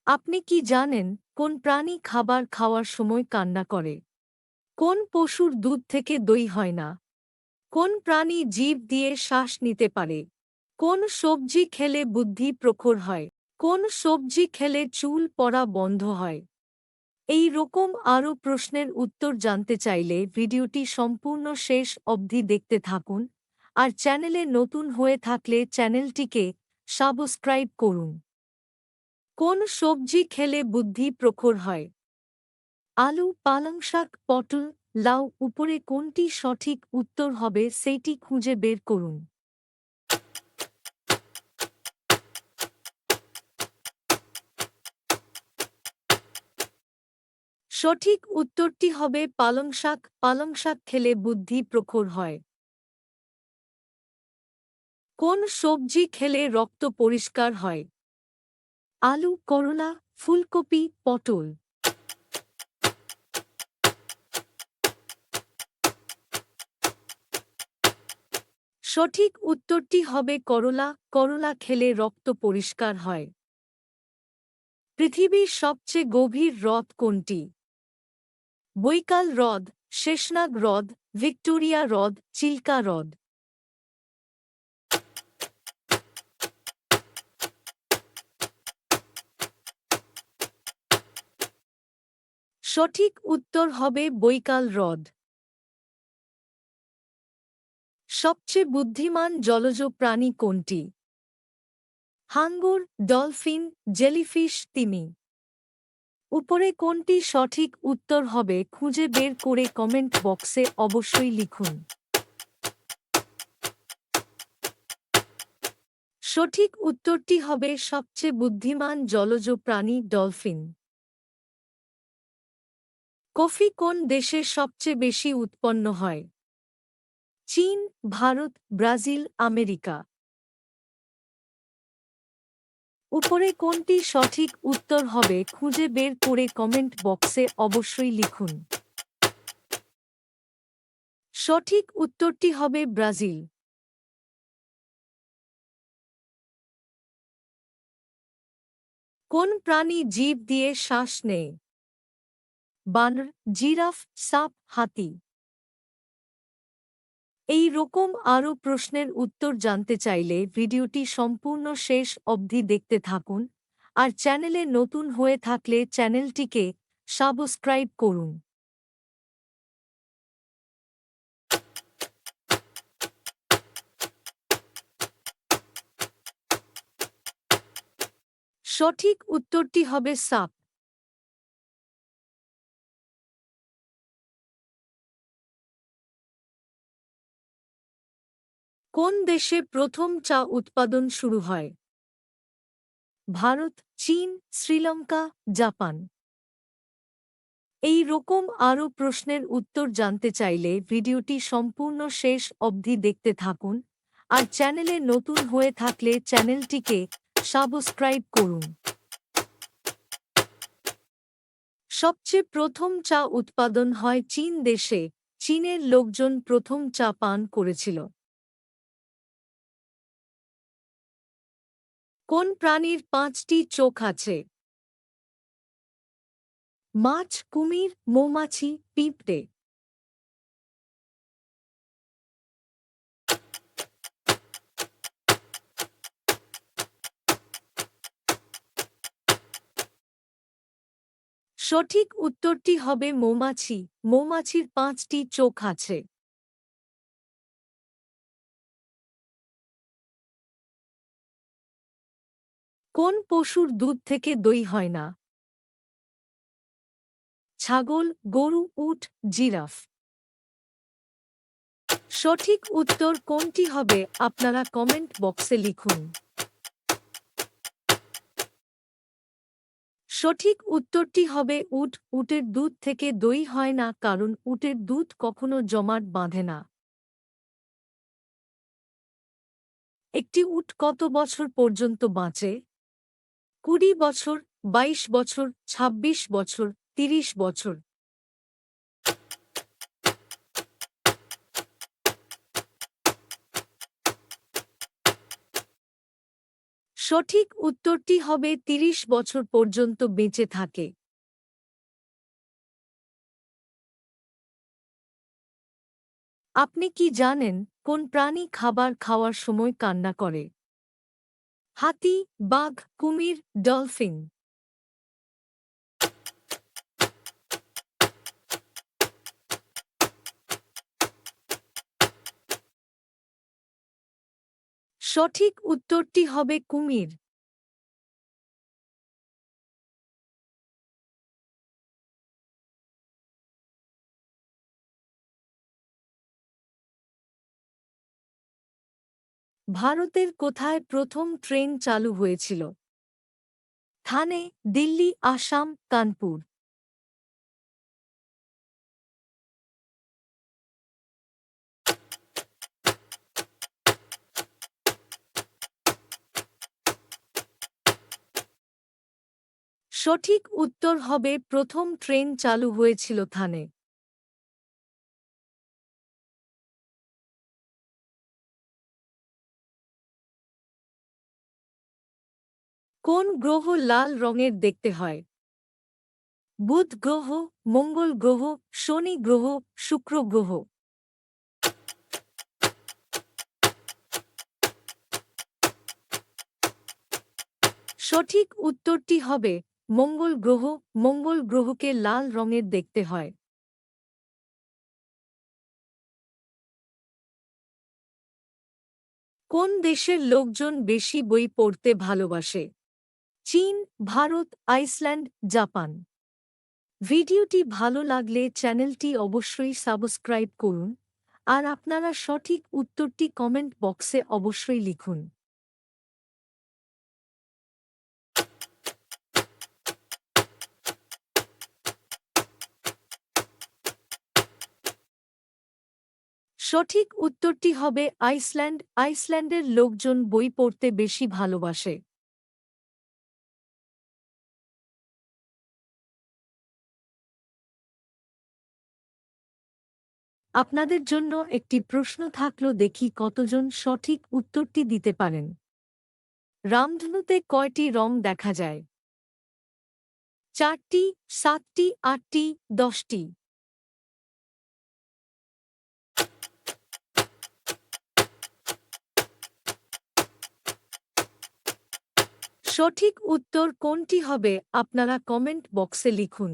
আপনি কি জানেন কোন প্রাণী খাবার খাওয়ার সময় কান্না করে? কোন পশুর দুধ থেকে দই হয় না? কোন প্রাণী জিভ দিয়ে শ্বাস নিতে পারে? কোন সবজি খেলে বুদ্ধি প্রখর হয়? কোন সবজি খেলে চুল পড়া বন্ধ হয়? এই রকম আরও প্রশ্নের উত্তর জানতে চাইলে ভিডিওটি সম্পূর্ণ শেষ অবধি দেখতে থাকুন আর চ্যানেলে নতুন হয়ে থাকলে চ্যানেলটিকে সাবস্ক্রাইব করুন। কোন সবজি খেলে বুদ্ধি প্রখর হয়? আলু, পালং শাক, পটল, লাউ উপরে কোনটি সঠিক উত্তর হবে সেইটি খুঁজে বের করুন। সঠিক উত্তরটি হবে পালং শাক। পালং শাক খেলে বুদ্ধি প্রখর হয়। কোন সবজি খেলে রক্ত পরিষ্কার হয়? আলু, করলা, ফুলকপি, পটল। সঠিক উত্তরটি হবে করলা। করলা খেলে রক্ত পরিষ্কার হয়। পৃথিবীর সবচেয়ে গভীর হ্রদ কোনটি? বৈকাল হ্রদ, শেষনাগ হ্রদ, ভিক্টোরিয়া হ্রদ, চিল্কা হ্রদ। সঠিক উত্তর হবে বৈকাল হ্রদ। সবচেয়ে বুদ্ধিমান জলজ প্রাণী কোনটি? হাঙ্গর, ডলফিন, জেলিফিশ, তিমি। উপরে কোনটি সঠিক উত্তর হবে খুঁজে বের করে কমেন্ট বক্সে অবশ্যই লিখুন। সঠিক উত্তরটি হবে সবচেয়ে বুদ্ধিমান জলজ প্রাণী ডলফিন। কফি কোন দেশে সবচেয়ে বেশি উৎপন্ন হয়? চীন, ভারত, ব্রাজিল, আমেরিকা। উপরে কোনটি সঠিক উত্তর হবে খুঁজে বের করে কমেন্ট বক্সে অবশ্যই লিখুন। সঠিক উত্তরটি হবে ব্রাজিল। কোন প্রাণী জিভ দিয়ে শ্বাস নেয়? বানর, জিরাফ, সাপ, হাতি। এই রকম আরও প্রশ্নের উত্তর জানতে চাইলে ভিডিওটি সম্পূর্ণ শেষ অবধি দেখতে থাকুন আর চ্যানেলে নতুন হয়ে থাকলে চ্যানেলটিকে সাবস্ক্রাইব করুন। সঠিক উত্তরটি হবে সাপ। কোন দেশে প্রথম চা উৎপাদন শুরু হয়? ভারত, চীন, শ্রীলঙ্কা, জাপান। এই রকম আরও প্রশ্নের উত্তর জানতে চাইলে ভিডিওটি সম্পূর্ণ শেষ অবধি দেখতে থাকুন আর চ্যানেলে নতুন হয়ে থাকলে চ্যানেলটিকে সাবস্ক্রাইব করুন। সবচেয়ে প্রথম চা উৎপাদন হয় চীন দেশে। চীনের লোকজন প্রথম চা পান করেছিল। কোন প্রাণীর ৫টি চোখ আছে? মাছ, কুমির, মৌমাছি, পিঁপড়ে। সঠিক উত্তরটি হবে মৌমাছি। মৌমাছির ৫টি চোখ আছে। কোন পশুর দুধ থেকে দই হয় না? ছাগল, গরু, উট, জিরাফ। সঠিক উত্তর কোনটি হবে আপনারা কমেন্ট বক্সে লিখুন। সঠিক উত্তরটি হবে উট। উটের দুধ থেকে দই হয় না কারণ উটের দুধ কখনো জমাট বাঁধে না। একটি উট কত বছর পর্যন্ত বাঁচে? ২০ বছর, ২২ বছর, ২৬ বছর, ৩০ বছর। সঠিক উত্তরটি হবে ৩০ বছর পর্যন্ত বেঁচে থাকে। আপনি কি জানেন কোন প্রাণী খাবার খাওয়ার সময় কান্না করে? হাতি, বাঘ, কুমির, ডলফিন। সঠিক উত্তরটি হবে কুমির। ভারতের কোথায় প্রথম ট্রেন চালু হয়েছিল? থানে, দিল্লি, আসাম, কানপুর। সঠিক উত্তর হবে প্রথম ট্রেন চালু হয়েছিল থানে। কোন গ্রহ লাল রঙের দেখতে হয়? বুধ গ্রহ, মঙ্গল গ্রহ, শনি গ্রহ, শুক্র গ্রহ। সঠিক উত্তরটি হবে মঙ্গল গ্রহ। মঙ্গল গ্রহকে লাল রঙের দেখতে হয়। কোন দেশের লোকজন বেশি বই পড়তে ভালোবাসে? চীন, ভারত, আইসল্যান্ড, জাপান। ভিডিওটি ভালো লাগলে চ্যানেলটি অবশ্যই সাবস্ক্রাইব করুন আর আপনারা সঠিক উত্তরটি কমেন্ট বক্সে অবশ্যই লিখুন। সঠিক উত্তরটি হবে আইসল্যান্ড। আইসল্যান্ডের লোকজন বই পড়তে বেশি ভালোবাসে। আপনাদের জন্য একটি প্রশ্ন থাকলো, দেখি কতজন সঠিক উত্তরটি দিতে পারেন। রামধনুতে কয়টি রং দেখা যায়? ৪টি, ৭টি, ৮টি, ১০টি। সঠিক উত্তর কোনটি হবে আপনারা কমেন্ট বক্সে লিখুন।